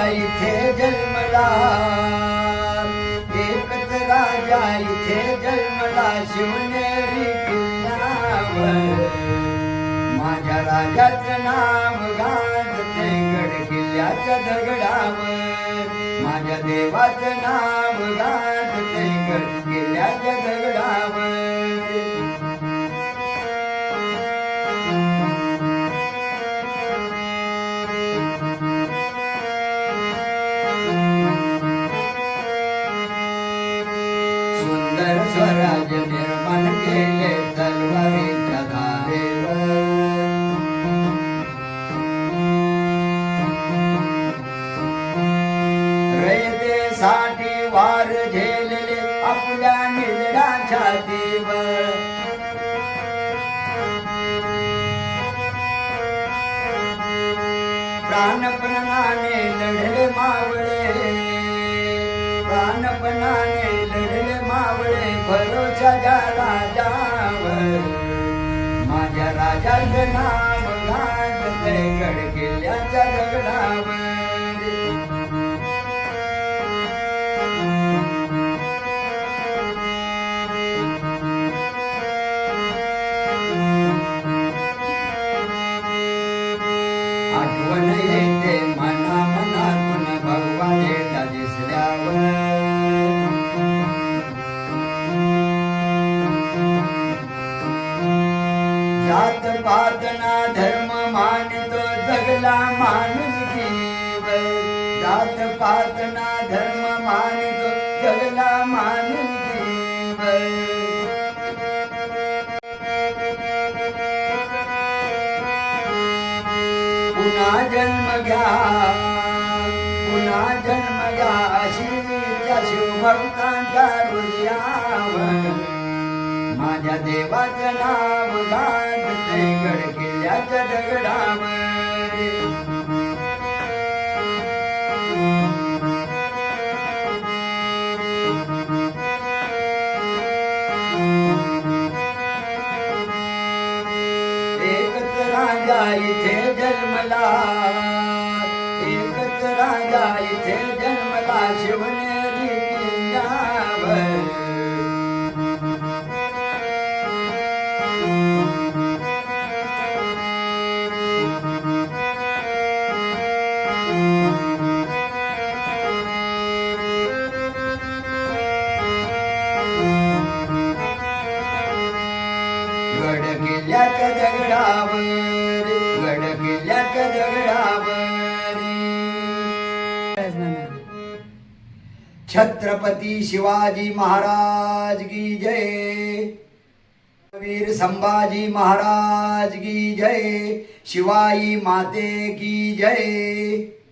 इथे जन्मला, एकच राजा इथे जन्मला शिवनेरी किल्ल्यावर. माझ्या राजाचं नाव गाजते गड किल्ल्याच्या दगडावर. माझ्या देवाचं नाव गाजते गड किल्ल्याच्या दगडावर. सुंदर स्वराज निर्माण केले तलवारीच्या धारेवर. रयतेसाठी वार झेलले आपल्या निळ्या छातीवर. प्राणपणाने लढले मावळे, प्राणपणाने लढले मावळे भरोशाच्या राजावर. माझ्या राजाचं नाव गाजते गड किल्ल्याच्या दगडावर. आठवण येते मना मनातून भगवा झेंडा दिसल्यावर. जात पात ना धर्म मानतो जगला माणुसकीवर. जात पात ना धर्म मानतो जगला माणुसकीवर. पुन्हा जन्म घ्या, पुन्हा जन्म घ्या अशी त्या शिवभक्तांच्या हृदयावर. माझ्या देवाचं नाव गाजते गड किल्ल्याच्या दगडावर. एकच राजा इथे जन्मला, एकच राजा इथे जन्मला शिवनेरी किल्ल्यावर. गड किल्ल्याच्या दगडावर, गड किल्ल्याच्या दगडावर. छत्रपती शिवाजी महाराज की जय. वीर संभाजी महाराज की जय. शिवाई माते की जय.